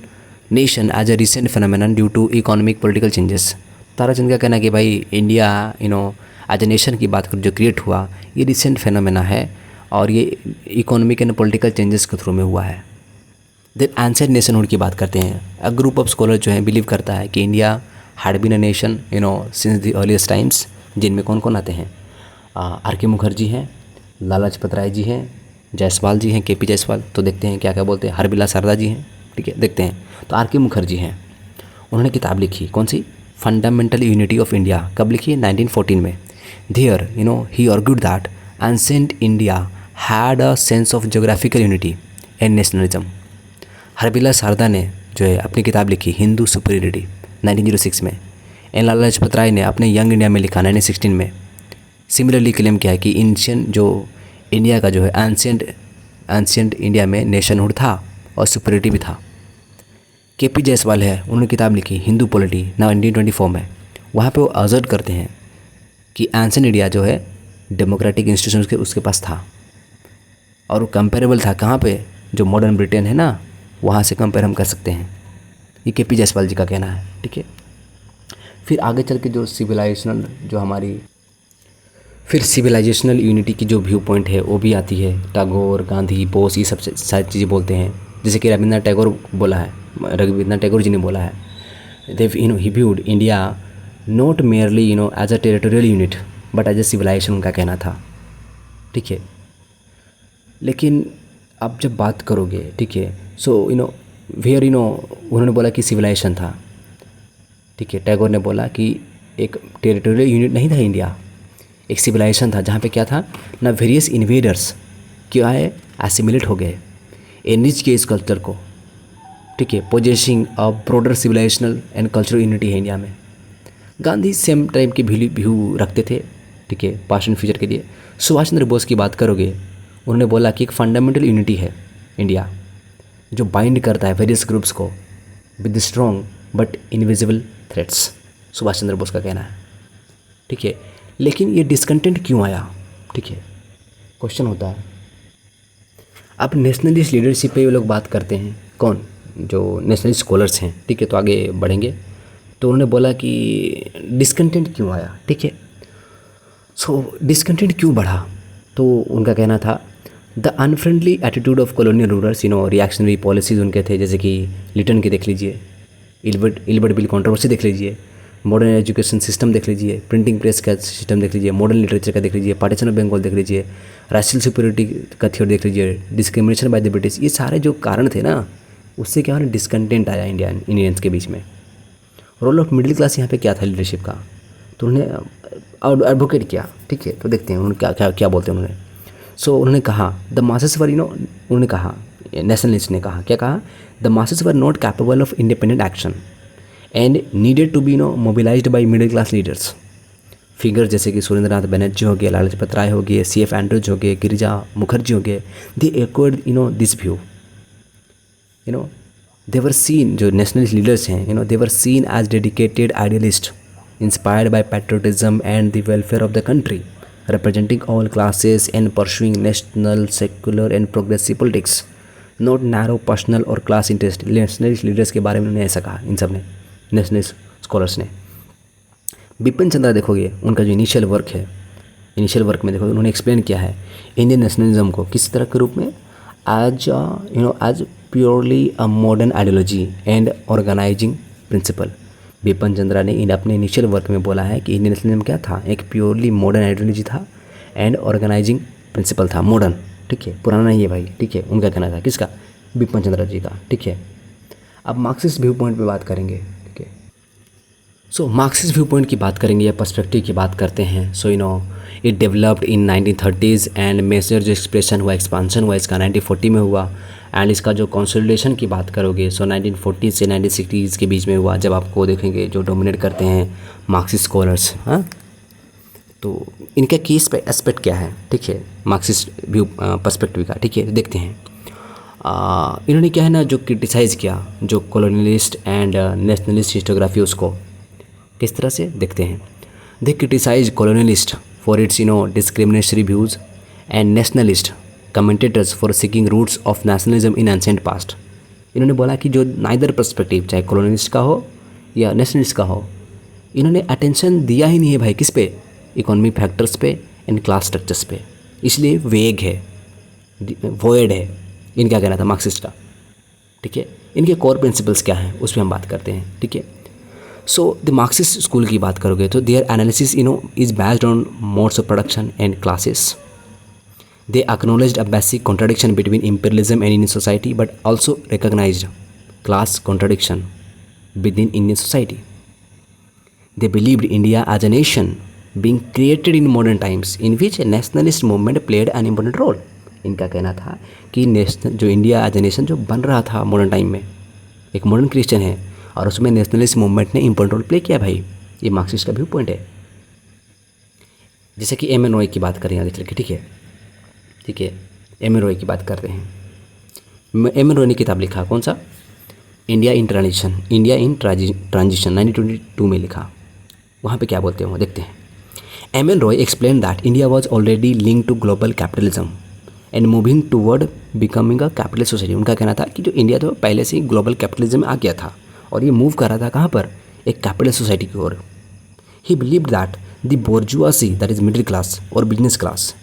[SPEAKER 1] nation as a recent phenomenon due to economic political changes. Tarachand का कहना है कि भाई इंडिया एज ए नेशन की बात करो जो क्रिएट हुआ, ये रिसेंट फेनोमेना है और ये इकोनॉमिक एंड पॉलिटिकल चेंजेस के थ्रू में हुआ है। देन एंशिएंट नेशनहुड की बात करते हैं। अ ग्रुप ऑफ स्कॉलर जो है बिलीव करता है कि India had been a nation since the earliest times, जिनमें कौन कौन आते हैं, आर के मुखर्जी हैं, लाला लाजपत राय जी हैं, जायसवाल जी हैं, के पी जायसवाल। तो देखते हैं क्या क्या बोलते हैं। हरबिला शारदा जी हैं, ठीक है, देखते हैं। तो आर के मुखर्जी हैं, उन्होंने किताब लिखी, कौन सी, फंडामेंटल यूनिटी ऑफ इंडिया। कब लिखी, 1914 में। There he argued that ancient India had a sense of geographical unity and nationalism. Harbilas Sharda ने जो है अपनी किताब लिखी हिंदू सुपीरियरिटी 1906 में। एन लाला लाजपत राय ने अपने यंग इंडिया में लिखा 1916 में। सिमिलरली क्लेम किया कि एंशिएंट जो इंडिया का जो है एंशिएंट इंडिया में नेशनहुड था और सुपीरियरिटी भी था। के पी जायसवाल है, उन्होंने किताब लिखी हिंदू पॉलिटी 1924 में। वहाँ पे वो अजर्ट करते हैं कि एंशिएंट इंडिया जो है डेमोक्रेटिक इंस्टीट्यूशंस के उसके पास था और वो कंपेरेबल था कहाँ पे, जो मॉडर्न ब्रिटेन है ना, वहाँ से कंपेयर हम कर सकते हैं। ये के पी जायसवाल जी का कहना है। ठीक है, फिर आगे चल के जो सिविलाइजेशनल यूनिटी की जो व्यू पॉइंट है वो भी आती है। टैगोर, गांधी, बोस, ये सब सारी चीज़ें बोलते हैं। जैसे कि रविंद्रनाथ टैगोर जी ने बोला है, he viewed India not merely as a territorial unit but as a civilisation, उनका कहना था। ठीक है, लेकिन अब जब बात करोगे, ठीक है, सो वेयर उन्होंने बोला कि सिविलाइजेशन था। ठीक है, टैगोर ने बोला कि एक टेरिटोरियल यूनिट नहीं था इंडिया, एक सिविलाइजेशन था जहाँ पे क्या था ना, वेरियस इन्वेडर्स क्या है एसिमिलेट हो गए, एनरिच किए इस कल्चर को। ठीक है, possessing a broader civilisational and cultural unity है इंडिया में। गांधी सेम टाइप के व्यू रखते थे। ठीक है, पास्ट एंड फ्यूचर के लिए। सुभाष चंद्र बोस की बात करोगे, उन्होंने बोला कि एक फंडामेंटल यूनिटी है इंडिया जो बाइंड करता है वेरियस ग्रुप्स को with strong but invisible threads. Subhash Chandra Bose का कहना है। ठीक है, लेकिन ये डिसकंटेंट क्यों आया? ठीक है, क्वेश्चन होता है। अब नेशनलिस्ट लीडरशिप पे ये लोग बात करते हैं, कौन, जो नेशनलिस्ट स्कॉलर्स हैं। ठीक है, तो आगे बढ़ेंगे। तो उन्होंने बोला कि डिसकंटेंट क्यों आया। ठीक है, सो डिसकंटेंट क्यों बढ़ा? तो उनका कहना था the unfriendly attitude of colonial rulers, reactionary policies उनके थे। जैसे कि लिटन की देख लीजिए, इल्बर्ट बिल कंट्रोवर्सी देख लीजिए, मॉडर्न एजुकेशन सिस्टम देख लीजिए, प्रिंटिंग प्रेस का सिस्टम देख लीजिए, मॉडर्न लिटरेचर का देख लीजिए, पार्टीशन ऑफ बंगाल देख लीजिए, राशियल सुपीरियरिटी का थ्योरी देख लीजिए, डिस्क्रिमिनेशन बाय द ब्रिटिश, ये सारे जो कारण थे ना, उससे क्या हो डिसकंटेंट आया इंडियंस के बीच में। रोल ऑफ मिडिल क्लास यहाँ पे क्या था लीडरशिप का, तो उन्होंने एडवोकेट किया। ठीक है, तो देखते हैं उन्होंने क्या क्या क्या बोलते हैं उन्होंने। सो उन्होंने कहा द मासेस वर उन्होंने कहा, नेशनलिस्ट ने कहा, क्या कहा, the masses were not capable of independent action and needed to be mobilised by middle class leaders. Figure जैसे कि सुरेंद्रनाथ बनर्जी हो गए, लाला लाजपत राय हो गए, CF एंड्रूज हो गए, गिरिजा मुखर्जी हो गए, दे एक्वर्ड दिस व्यू। देवर सीन, जो नेशनलिस्ट लीडर्स हैं, they were seen as dedicated idealist inspired by patriotism and the welfare of the country, representing all classes and pursuing national, secular and progressive politics, not narrow personal और class interest। नेशनलिस्ट लीडर्स के बारे में उन्होंने ऐसा कहा, इन सब ने, नेशनलिस्ट स्कॉलर्स ने। बिपिन चंद्रा देखोगे, उनका जो इनिशियल वर्क है, इनिशियल वर्क में देखोगे उन्होंने एक्सप्लेन किया है इंडियन नेशनलिज्म को किस तरह के रूप में, as as purely a modern ideology and organising principle. Bipin Chandra ने अपने इनिशियल वर्क में बोला है कि इंडियन नेशनलिज्म क्या था, एक प्योरली मॉडर्न आइडियोलॉजी था एंड ऑर्गेनाइजिंग प्रिंसिपल था, मॉडर्न। ठीक है, पुराना नहीं है भाई। ठीक है, उनका कहना था, किसका, बिपिन चंद्रा जी का। ठीक है, अब मार्क्सिस्ट व्यू पॉइंट पे बात करेंगे। ठीक है, सो मार्क्सिस्ट व्यू पॉइंट की बात करेंगे या पर्सपेक्टिव की बात करते हैं। So it developed in 1930s and major जो एक्सप्रेशन हुआ, एक्सपांशन हुआ इसका 1940 में हुआ। एंड इसका जो कंसोलिडेशन की बात करोगे, सो 1940 से 1960s के बीच में हुआ, जब आपको देखेंगे जो डोमिनेट करते हैं मार्क्सिस्ट स्कॉलर्स। हाँ, तो इनका की एस्पेक्ट क्या है, ठीक है, मार्क्सिस्ट व्यू पर्सपेक्टिव का। ठीक है, देखते हैं। इन्होंने क्या है ना, जो क्रिटिसाइज़ किया जो कॉलोनियलिस्ट एंड नेशनलिस्ट हिस्टोग्राफी, उसको किस तरह से देखते हैं। They criticise colonialist for its discriminatory views and nationalist commentators for seeking roots of nationalism in ancient past. इन्होंने बोला कि जो नाइदर पर्सपेक्टिव, चाहे कॉलोनियलिस्ट का हो या नेशनलिस्ट का हो, इन्होंने अटेंशन दिया ही नहीं है भाई, किस पे, इकोनॉमिक फैक्टर्स पे एंड क्लास स्ट्रक्चर्स पे, इसलिए वेग है, वॉइड है। इनका कहना था मार्क्सिस्ट का। ठीक है, इनके कोर प्रिंसिपल्स क्या हैं उस पर हम बात करते हैं। ठीक है, सो द मार्क्सिस्ट स्कूल की बात करोगे तो there analysis is based on modes of production and classes. They acknowledged a basic contradiction between imperialism and Indian society, but also recognized class contradiction within Indian society. They believed India as a nation being created in modern times, in which a nationalist movement played an important role. इनका कहना था कि जो इंडिया एज ए नेशन जो बन रहा था मॉडर्न टाइम में, एक मॉडर्न क्रिश्चियन है और उसमें नेशनलिस्ट मूवमेंट ने इंपॉर्टेंट रोल प्ले किया भाई। ये मार्क्सिस्ट का व्यू पॉइंट है। जैसे कि M.N. रॉय की बात करें यहाँ देख, ठीक है, ठीक है, M.N. रॉय की बात करते हैं। M.N. रॉय ने किताब लिखा, कौन सा, India in transition, India in transition 1922 में लिखा। वहाँ पे क्या बोलते हैं वो देखते हैं। M.N. Roy explain that India was already link to global capitalism and moving toward becoming a capitalist society. उनका कहना था कि जो इंडिया तो पहले से ही ग्लोबल कैपिटलिज्म में आ गया था और ये मूव कर रहा था कहाँ पर, एक कैपिटलिस्ट सोसाइटी की ओर। He believed that the bourgeoisie, that is middle class और बिजनेस क्लास,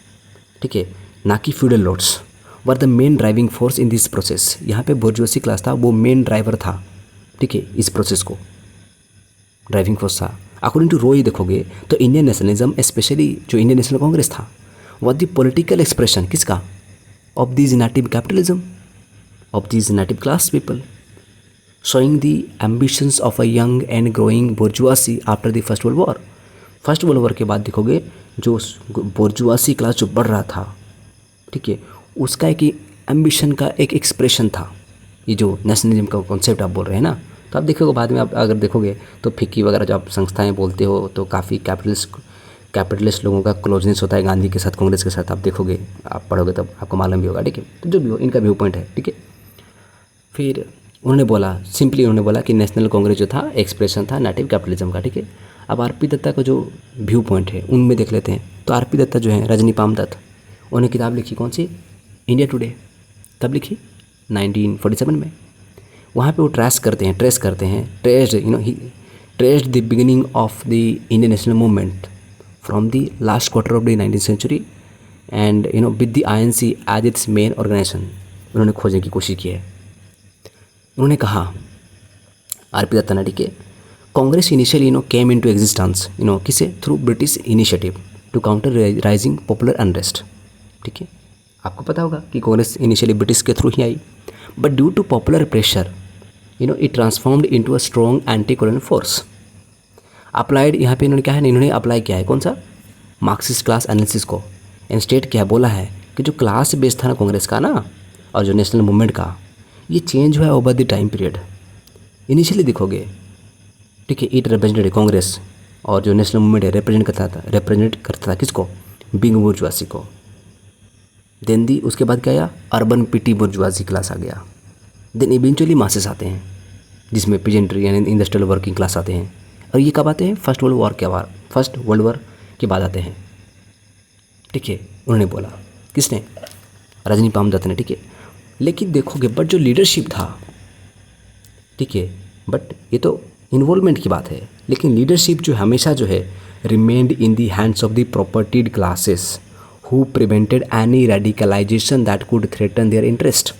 [SPEAKER 1] ठीक है, ना कि feudal lords, were the main driving force in this process. यहाँ पे बोर्जुआसी क्लास था, वो मेन ड्राइवर था, ठीक है, इस प्रोसेस को ड्राइविंग फोर्स था। अकॉर्डिंग टू रॉय देखोगे तो इंडियन नेशनलिज्म, स्पेशली जो इंडियन नेशनल कांग्रेस था, वॉज द पॉलिटिकल एक्सप्रेशन किसका, of this native capitalism, of this native class people, showing the ambitions of a young and growing bourgeoisie after the First World War। First world war के बाद देखोगे जो बोर्जुआसी क्लास जो बढ़ रहा था, ठीक है, उसका एक एम्बिशन का एक एक्सप्रेशन था ये जो नेशनलिज्म का कॉन्सेप्ट आप बोल रहे हैं ना। तो आप देखोगे बाद में, आप अगर देखोगे तो फिक्की वगैरह जो आप संस्थाएं बोलते हो तो काफ़ी कैपिटलिस्ट लोगों का क्लोजनेस होता है गांधी के साथ, कांग्रेस के साथ। आप देखोगे, आप पढ़ोगे तब आपको मालूम भी होगा, ठीक है। तो जो भी हो, इनका व्यू पॉइंट है, ठीक है। फिर उन्होंने बोला, सिंपली उन्होंने बोला कि नेशनल कांग्रेस जो था एक्सप्रेशन था नेटिव कैपिटलिज्म का, ठीक है। अब आर पी दत्ता का जो व्यू पॉइंट है उनमें देख लेते हैं। तो आर पी दत्ता जो है, रजनी पामदत्त, उन्होंने किताब लिखी कौन सी, इंडिया टुडे, तब लिखी 1947 में। वहाँ पे वो ट्रेस करते हैं traced the beginning of the Indian national movement from the last quarter of the 19th century and with the INC as its main organisation. उन्होंने खोजने की कोशिश की है। उन्होंने कहा, आर पी दत्ता ने, ठीक है, Congress initially came into existence किसे through British initiative to counter rising popular unrest. ठीक है, आपको पता होगा कि कांग्रेस इनिशियली ब्रिटिश के थ्रू ही आई, but due to popular pressure it transformed into a strong anti colonial force. Applied यहाँ पे इन्होंने क्या है, इन्होंने अप्लाई किया है कौन सा, मार्क्सिस्ट क्लास एनालिसिस को। एंड स्टेट क्या बोला है कि जो क्लास बेस था ना कांग्रेस का ना, और जो नेशनल मूवमेंट का, ये चेंज हुआ है over the time period. Initially देखोगे, ठीक है, इट रिप्रेजेंटेड कांग्रेस, और जो नेशनल मूवमेंट है रिप्रेजेंट करता था किसको, बिग बुर्जुआसी को। देन दी उसके बाद क्या आया, अर्बन पिटी बुर्जुआसी क्लास आ गया। देन इवेंचुअली मासेस आते हैं, जिसमें पेजेंट्री यानी इंडस्ट्रियल वर्किंग क्लास आते हैं। और ये कब आते हैं, फर्स्ट वर्ल्ड वॉर के बाद आते हैं। ठीक है, उन्होंने बोला, किसने, रजनी पामदत्त ने। ठीक है, लेकिन देखोगे बट जो लीडरशिप था, ठीक है, बट ये तो इन्वॉल्वमेंट की बात है, लेकिन लीडरशिप जो हमेशा जो है remained in the hands of the propertied classes who prevented any radicalisation that could threaten their interest.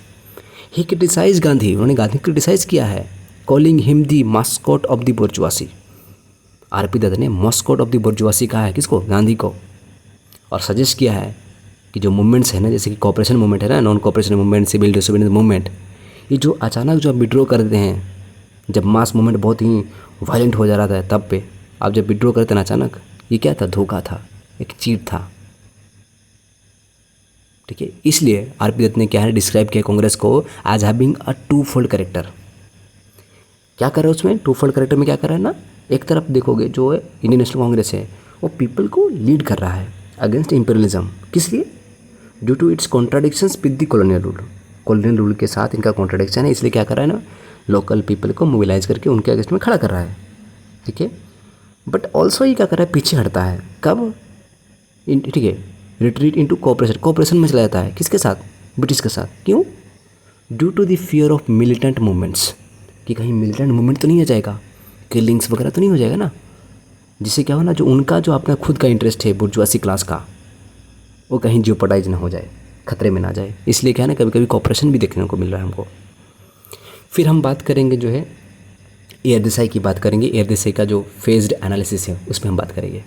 [SPEAKER 1] He criticise Gandhi, उन्होंने गांधी क्रिटिसाइज किया है, calling him the mascot of the bourgeoisie. RP Dutt ने मास्कॉट ऑफ द बुर्जुआसी कहा है किसको, गांधी को। और सजेस्ट किया है कि जो मूवमेंट्स है ना, जैसे कि कॉपरेशन मूवमेंट है ना, non cooperation movement, civil disobedience movement, ये जो अचानक जो विड्रॉ कर देते हैं, जब मास मूवमेंट बहुत ही वायलेंट हो जा रहा था तब पे, आप जब विड्रॉ करते ना अचानक, ये क्या था, धोखा था, एक चीट था। ठीक है, इसलिए आरपी दत्त ने क्या है डिस्क्राइब किया कांग्रेस को as having a two fold character. क्या कर रहा है उसमें, टू फोल्ड करेक्टर में क्या कर रहा है ना, एक तरफ देखोगे जो इंडियन नेशनल कांग्रेस है वो पीपल को लीड कर रहा है अगेंस्ट इंपीरियलिज्म। किस लिए, due to its contradictions with the colonial rule के साथ इनका कॉन्ट्राडिक्शन है, इसलिए क्या कर रहा है ना, लोकल पीपल को मोबिलाइज करके उनके अगेंस्ट में खड़ा कर रहा है। ठीक है, बट ऑल्सो ये क्या कर रहा है, पीछे हटता है कब, ठीक है, रिट्रीट इनटू कोऑपरेशन में चला जाता है, किसके साथ, ब्रिटिश के साथ। क्यों, due to the fear of militant movements, कि कहीं मिलिटेंट मूवमेंट तो नहीं आ जाएगा, किलिंग्स वगैरह तो नहीं हो जाएगा ना, जिससे क्या हो ना, जो उनका जो अपना खुद का इंटरेस्ट है बुर्जुआसी क्लास का, वो कहीं जियोपर्टाइज ना हो जाए, खतरे में ना जाए। इसलिए क्या है ना, कभी कभी कॉपरेशन भी देखने को मिल रहा है हमको। फिर हम बात करेंगे जो है एयर देसाई की बात करेंगे, एयर देसाई का जो फेज्ड एनालिसिस है उस पर हम बात करेंगे।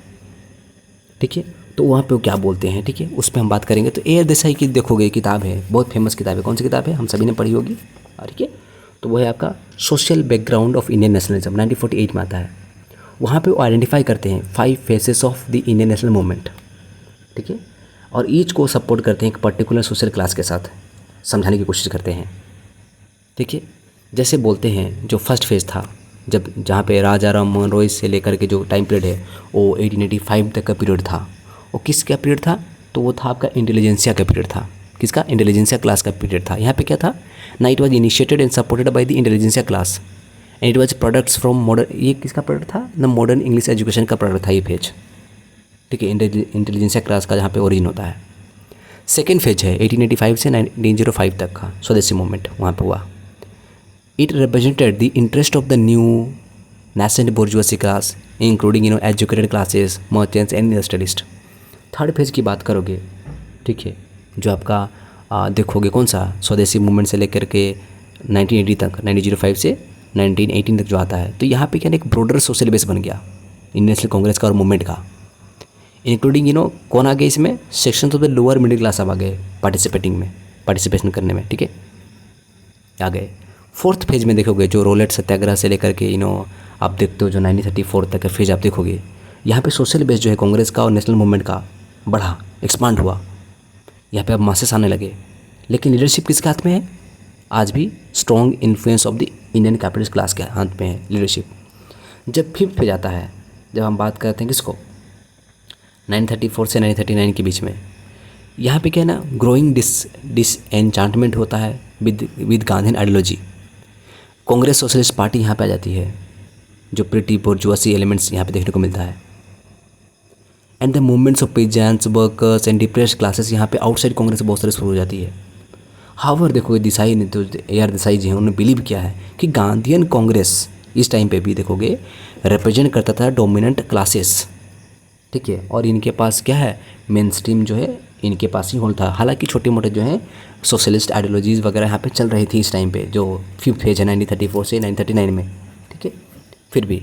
[SPEAKER 1] ठीक है, तो वहाँ पे वो क्या बोलते हैं, ठीक है, उस पर हम बात करेंगे। तो एयर देसाई की देखोगे किताब है, बहुत फेमस किताब है, कौन सी किताब है, हम सभी ने पढ़ी होगी। ठीक है, तो वो है आपका social background of Indian nationalism, 1948 में आता है। वहाँ पे वो आइडेंटिफाई करते हैं 5 faces of the Indian national movement. ठीक है, और ईच को सपोर्ट करते हैं एक पर्टिकुलर सोशल क्लास के साथ, समझाने की कोशिश करते हैं। ठीक है, जैसे बोलते हैं जो फर्स्ट फेज़ था, जब जहाँ पे राजा राम मोहन रॉय से लेकर के जो टाइम पीरियड है वो 1885 तक का पीरियड था। वो किसका पीरियड था, तो वो था आपका इंटेलिजेंसिया का पीरियड था। किसका, इंटेलिजेंसिया क्लास का पीरियड था। यहाँ पे क्या था ना, it was initiated and supported by the intelligentsia class and it was products from modern, ये किसका प्रोडक्ट था ना, मॉडर्न इंग्लिश एजुकेशन का प्रोडक्ट था ये फेज। ठीक है, इंटेलिजेंसिया क्लास का जहाँ पे ओरिजिन होता है। सेकेंड फेज है 1885 से 1905 तक का स्वदेशी मूवमेंट, वहाँ पे हुआ। It represented the interest of the new nascent bourgeoisie class including educated classes, merchants and industrialist. Third phase की बात करोगे, ठीक है, जो आपका देखोगे कौन सा, स्वदेशी मूवमेंट से लेकर के 1980 तक, 1905 से 1918 तक जो आता है। तो यहाँ पे क्या एक ब्रॉडर सोशल बेस बन गया इंडियन नेशनल कांग्रेस का और मूवमेंट का, इंक्लूडिंग कौन आ गए इसमें, section of the lower middle class अब आ गए पार्टिसिपेशन करने में। ठीक है, आ गए। फोर्थ फेज में देखोगे जो रोलेट सत्याग्रह से लेकर के आप देखते हो जो 1934 तक का फेज आप देखोगे, यहाँ पे सोशल बेस जो है कांग्रेस का और नेशनल मूवमेंट का बढ़ा, एक्सपांड हुआ। यहाँ पे अब मासेस आने लगे, लेकिन लीडरशिप किसके हाथ में है, आज भी strong influence of the Indian capitalist class के हाथ में है लीडरशिप। जब फिफ्थ पे जाता है, जब हम बात करते हैं किसको, 1934 से 1939 के बीच में, यहाँ पे क्या है ना, ग्रोइंग डिसएन्चांटमेंट होता है with Gandhian ideology. Congress socialist party यहाँ पे आ जाती है, जो प्रिटी बोर्जुआसी एलिमेंट्स यहाँ पे देखने को मिलता है। And the movements of pageants, workers and depressed classes यहाँ पे आउटसाइड कांग्रेस से बहुत सारे शुरू हो जाती है। हावर देखोगे देसाई ने, तो AR देसाई जी हैं, उन्होंने बिलीव किया है कि गांधीयन कांग्रेस इस टाइम पे भी देखोगे रिप्रेजेंट करता था डोमिनेंट क्लासेस। ठीक है, और इनके पास क्या है, मेन स्ट्रीम जो है इनके पास ही होल था। हालांकि छोटे मोटे जो हैं सोशलिस्ट आइडियोलॉजीज़ वगैरह यहाँ पे चल रही थी इस टाइम पे, जो फिफ्थ फेज है 1934 से 1939 में। ठीक है, फिर भी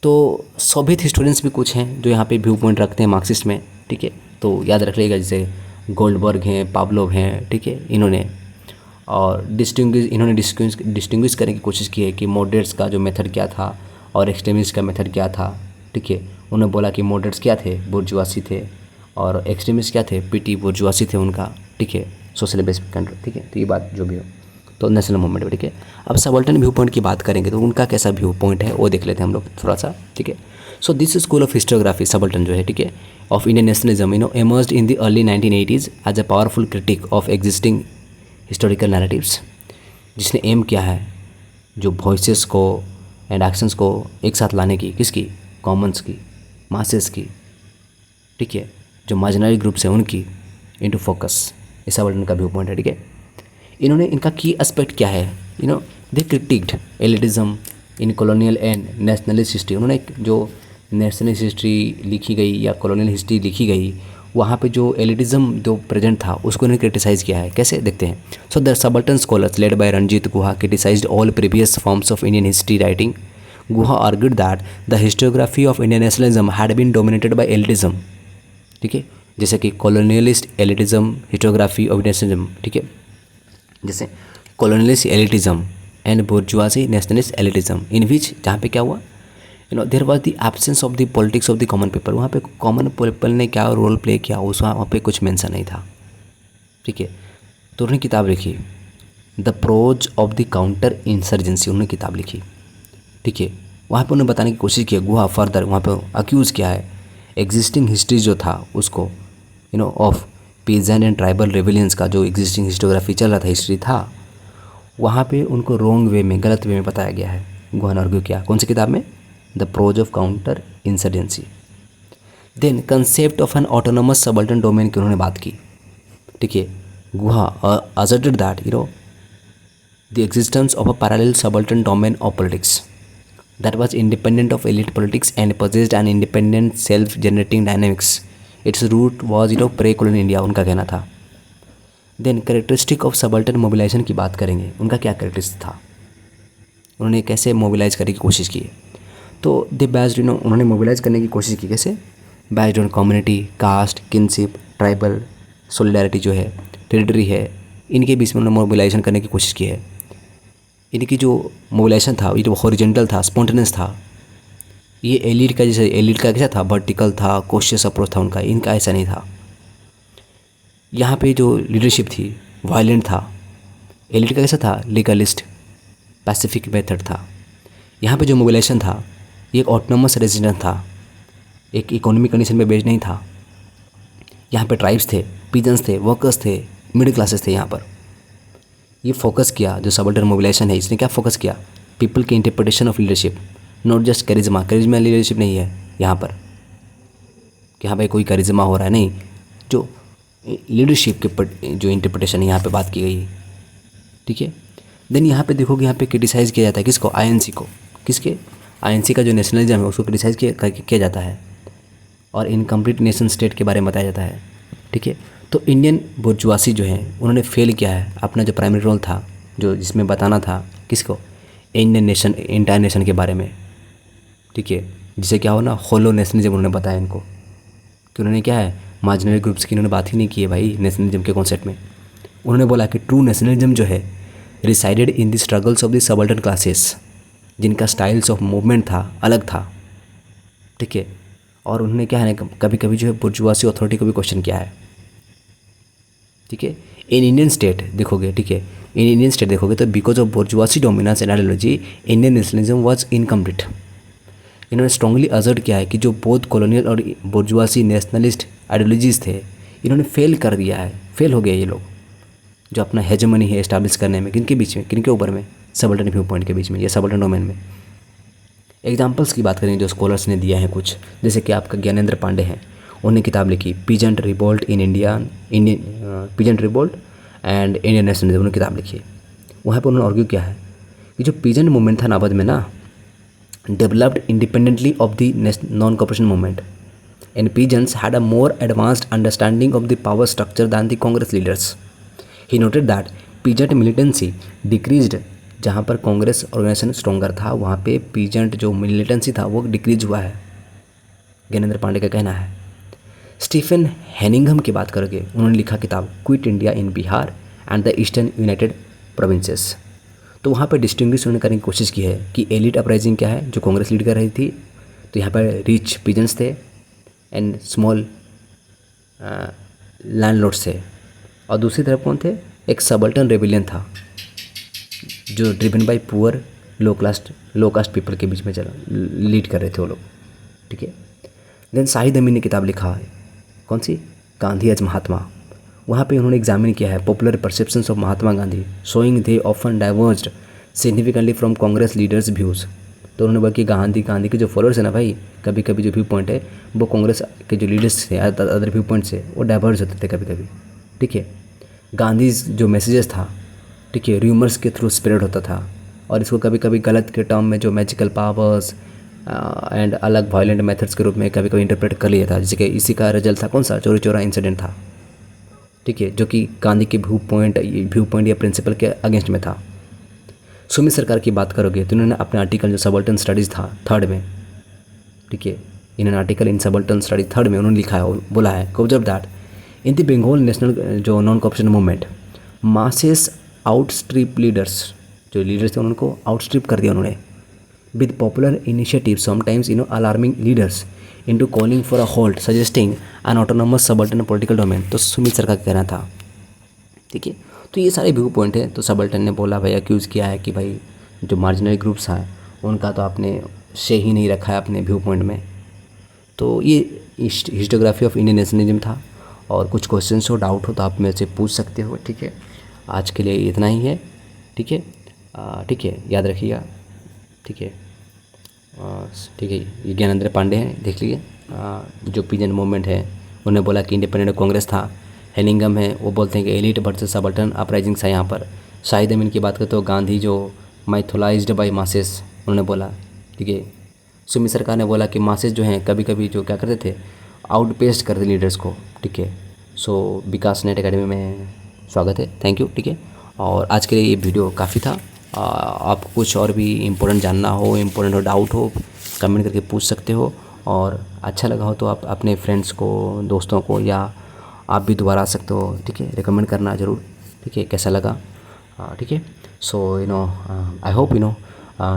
[SPEAKER 1] तो सोवियत हिस्टोरियंस भी कुछ हैं जो यहाँ पे व्यू पॉइंट रखते हैं मार्क्सिस्ट में, ठीक है। तो याद रख लीजिएगा, जैसे गोल्डबर्ग हैं, पावलोव हैं, ठीक है, इन्होंने डिस्टिंग्विश करने की कोशिश की है कि मॉडरेट्स का जो मेथड क्या था और एक्सट्रीमिस्ट का मेथड क्या था, ठीक है। उन्होंने बोला कि मॉडरेट्स क्या थे, बुर्जुआसी थे, और एक्सट्रीमिस्ट क्या थे, पीटी बुर्जुआसी थे उनका, ठीक है, सोशल बेस कंट्रोल, ठीक है। तो ये बात जो भी हो, तो नेशनल मूवमेंट में, ठीक है। अब सबल्टन व्यू पॉइंट की बात करेंगे तो उनका कैसा व्यू पॉइंट है वो देख लेते हैं हम लोग थोड़ा सा, ठीक है। So this school of historiography subaltern जो है, ठीक है, of Indian nationalism emerged in the early 1980s as a powerful critique of existing historical narratives, जिसने एम किया है जो वॉइसेस को एंड एक्शंस को एक साथ लाने की, किसकी, कॉमन्स की, मासेस की, ठीक है, जो मार्जिनरी ग्रुप्स हैं उनकी इनटू फोकस, ये सबल्टन का व्यू पॉइंट है, ठीक है। इन्होंने, इनका की एस्पेक्ट क्या है, they critiqued elitism in colonial and nationalist history. उन्होंने जो नेशनलिस्ट हिस्ट्री लिखी गई या कॉलोनियल हिस्ट्री लिखी गई, वहाँ पे जो एलिटिज्म जो प्रेजेंट था उसको इन्होंने क्रिटिसाइज़ किया है। कैसे, देखते हैं। So the subaltern scholars led by Ranajit Guha criticised all previous forms of Indian history writing. Guha argued that the historiography of Indian nationalism had been dominated by elitism, ठीक है, जैसे कि colonialist elitism, historiography of nationalism, ठीक है, जैसे colonialist elitism and bourgeoisie nationalist elitism, in which, जहाँ पे क्या हुआ, there was the absence of the politics of the common people. वहाँ पे कॉमन पीपल ने क्या रोल प्ले किया उस वहाँ पे कुछ मेंशन नहीं था, ठीक है। तो उन्होंने किताब लिखी the prose of the counter insurgency, उन्होंने किताब लिखी, ठीक है। वहाँ पे उन्होंने बताने की कोशिश की, गुहा फर्दर वहाँ पे अक्यूज़ किया है एग्जिस्टिंग हिस्ट्री जो था उसको, ऑफ पीजेंट एंड ट्राइबल रेविलियंस का जो एग्जिस्टिंग हिस्टोग्राफी चल रहा था, हिस्ट्री था, वहाँ पे उनको रॉन्ग वे में, गलत वे में बताया गया है। गुहा ने आर्ग्यू किया, कौन सी किताब में, the prose of counter insurgency. Then concept of an autonomous subaltern domain की उन्होंने बात की, ठीक है। गुहा asserted that the existence of a parallel subaltern domain of politics that was independent of elite politics and possessed an independent self-generating dynamics. Its root was pre-colonial India, उनका कहना था। Then characteristic of subaltern mobilisation की बात करेंगे, उनका क्या कैरेक्टरिस्टिक था, उन्होंने कैसे मोबिलाइज करने की कोशिश की है। तो दे बेस्ड, उन्होंने मोबिलाइज करने की कोशिश की, कैसे, based on community, caste, kinship, tribal solidarity जो है, टेरिटरी है, इनके बीच में उन्होंने मोबिलाइजेशन करने की कोशिश की है। इनकी जो मोबिलाइजेशन था ये तो हॉरिजेंटल था, स्पॉन्टेनियस था। ये एलिट का, जैसे एलिट का कैसा था, वर्टिकल था, कॉशियस अप्रोच था उनका, इनका ऐसा नहीं था। यहाँ पे जो लीडरशिप थी वायलेंट था, एलिट का कैसा था, लीगलिस्ट, पैसिफिक मेथड था। यहाँ पे जो मोबिलाइजेशन था ये एक ऑटोनोमस रेजिडेंस था, एक इकोनॉमिक कंडीशन पे बेस्ड नहीं था। यहाँ पे ट्राइब्स थे, पीजन्स थे, वर्कर्स थे, मिडिल क्लासेस थे। यहाँ पर ये फोकस किया, जो सबल्टन मोबिलाइजेशन है इसने क्या फोकस किया, पीपल के interpretation of leadership, not just charisma. Charisma leadership नहीं है यहाँ पर कि हाँ भाई कोई करिज्मा हो रहा है, नहीं, जो लीडरशिप के जो इंटरप्रिटेशन है यहाँ पे बात की गई है, ठीक है। देन यहाँ पे देखोगे, यहाँ पे क्रिटिसाइज़ किया जाता है किसको, आईएनसी को, किसके, आईएनसी का जो नेशनलिज्म है उसको क्रिटिसाइज़ किया जाता है और इनकम्प्लीट नेशन स्टेट के बारे में बताया जाता है, ठीक है। तो इंडियन बुर्जुआसी जो है उन्होंने फेल किया है अपना जो प्राइमरी रोल था, जो जिसमें बताना था किसको, इंडियन नेशन, इंटायर नेशन के बारे में, ठीक है। जिसे क्या हो ना, होलो नेशनलिज्म उन्होंने बताया इनको कि उन्होंने क्या है, मार्जिनरी ग्रुप्स की उन्होंने बात ही नहीं की है भाई नेशनलिज्म के कॉन्सेप्ट में। उन्होंने बोला कि ट्रू नेशनलिज्म जो है resided in the struggles of the subaltern classes, जिनका स्टाइल्स ऑफ मूवमेंट था अलग था, ठीक है। और उन्होंने क्या है ना, कभी कभी जो है बुर्जुआसी अथॉरिटी को भी क्वेश्चन किया है, ठीक है। इन इंडियन स्टेट देखोगे, ठीक है, इन इंडियन स्टेट देखोगे तो because of बुर्जुआसी dominance and ideology Indian nationalism was incomplete. इन्होंने स्ट्रांगली असर्ट किया है कि जो बोथ कॉलोनियल और बुर्जुआसी नेशनलिस्ट आइडियोलॉजीज़ थे इन्होंने फेल कर दिया है, फेल हो गए ये लोग, जो अपना हेजेमनी है इस्टेब्लिश करने में, किनके बीच में, किनके ऊपर में, सबल्टन व्यू पॉइंट के बीच में या सबल्टन डोमेन में। एग्जाम्पल्स की बात करें जो स्कॉलर्स ने दिया है कुछ, जैसे कि आपका ज्ञानेंद्र पांडे हैं, उन्होंने किताब लिखी peasant revolt in Indian peasant revolt and Indian nationalism, उन्होंने किताब लिखी है। वहाँ पर उन्होंने आर्ग्यू किया है कि जो पीजेंट मूवमेंट था नावद में ना, developed independently of the non cooperation movement and peasants had a more advanced understanding of the power structure than the Congress leaders. He noted that peasant militancy decreased जहाँ पर कांग्रेस ऑर्गेनाइजेशन स्ट्रॉन्गर था वहाँ पे पीजेंट जो मिलिटेंसी था वो डिक्रीज हुआ है, ज्ञानेंद्र पांडे का कहना है। स्टीफन हेनिंगहम की बात करोगे, उन्होंने लिखा किताब quit India in Bihar and the eastern United provinces. तो वहाँ पर डिस्टिंग्विश उन्होंने करने की कोशिश की है कि एलिट अपराइजिंग क्या है जो कांग्रेस लीड कर रही थी, तो यहाँ पर रिच पीजेंट्स थे एंड स्मॉल लैंडलॉर्ड्स थे, और दूसरी तरफ कौन थे, एक सबल्टन रेबिलियन था जो driven by poor low caste people के बीच में चला लीड कर रहे थे वो लोग, ठीक है। देन शाहिद अमीन ने किताब लिखा है, कौन सी, गांधी एज महात्मा। वहाँ पे उन्होंने एग्जामिन किया है popular perceptions of Mahatma Gandhi, showing they often diverged significantly from Congress leaders views. तो उन्होंने बोला कि गांधी के जो फॉलोअर्स है ना भाई, कभी कभी जो व्यू पॉइंट है वो कांग्रेस के जो लीडर्स थे अदर व्यू पॉइंट से वो डाइवर्ज होते थे कभी कभी, ठीक है। गांधी जो मैसेजेस था, ठीक है, र्यूमर्स के थ्रू स्प्रेड होता था, और इसको कभी कभी गलत के टर्म में जो मैजिकल पावर्स एंड अलग वायलेंट मेथड्स के रूप में कभी कभी इंटरप्रेट कर लिया था, जैसे कि इसी का रिजल्ट था कौन सा, चोरी चोरा इंसिडेंट था, ठीक है, जो कि गांधी के व्यू पॉइंट या प्रिंसिपल के अगेंस्ट में था। सुमित सरकार की बात करोगे तो इन्होंने अपने आर्टिकल जो सबल्टन स्टडीज़ था थर्ड में, ठीक है, in an article in subaltern studies third में उन्होंने लिखा है, बोला है, observe that in the Bengal national जो non cooperation movement masses outstrip leaders, जो लीडर्स थे उनको आउटस्ट्रिप कर दिया उन्होंने, with popular initiative sometimes alarming leaders into calling for a halt suggesting an autonomous subaltern political domain. तो सुमित सरकार का कहना था, ठीक है। तो ये सारे व्यू पॉइंट है। तो सबल्टन ने बोला भाई, एक्यूज़ किया है कि भाई जो मार्जिनल ग्रुप्स हैं उनका तो आपने से ही नहीं रखा है अपने व्यू पॉइंट में। तो ये हिस्टोग्राफी ऑफ इंडियन नेशनलिज्म था, और कुछ क्वेश्चंस हो, डाउट हो तो आप मेरे से पूछ सकते हो, ठीक है। आज के लिए इतना ही है, ठीक है, ठीक है, याद रखिएगा, ठीक है, ठीक है। ये ज्ञानेंद्र पांडे हैं, देख लीजिए। जो पीजेंट मूवमेंट है उन्होंने बोला कि इंडिपेंडेंट कांग्रेस था। हेनिंगम है, वो बोलते हैं कि एलिट वर्सेस सबल्टन अपराइजिंग था यहाँ पर। शाहिद अमीन की बात करें तो गांधी जो माइथोलाइज्ड बाय मासेस, उन्होंने बोला, ठीक है। सुमित सरकार ने बोला कि मासेस जो हैं कभी कभी जो क्या करते थे, आउटपेस्ट करते लीडर्स को, ठीक है। सो विकास नेट एकेडमी में स्वागत है, थैंक यू, ठीक है। और आज के लिए ये वीडियो काफ़ी था। आपको कुछ और भी इम्पोर्टेंट जानना हो, इम्पोर्टेंट हो, डाउट हो, कमेंट करके पूछ सकते हो, और अच्छा लगा हो तो आप अपने फ्रेंड्स को, दोस्तों को, या आप भी दोबारा आ सकते हो, ठीक है, रिकमेंड करना ज़रूर, ठीक है, कैसा लगा, ठीक है। So I hope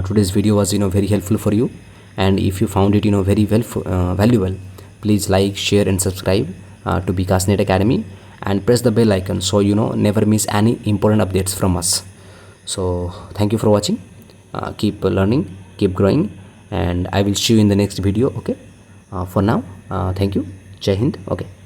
[SPEAKER 1] today's video was very helpful for you, and if you found it very valuable, please like, share and subscribe to BICASnet Academy, and press the bell icon so never miss any important updates from us. So thank you for watching. Keep learning, keep growing, and I will see you in the next video. Okay, for now, thank you. Jai Hind. Okay.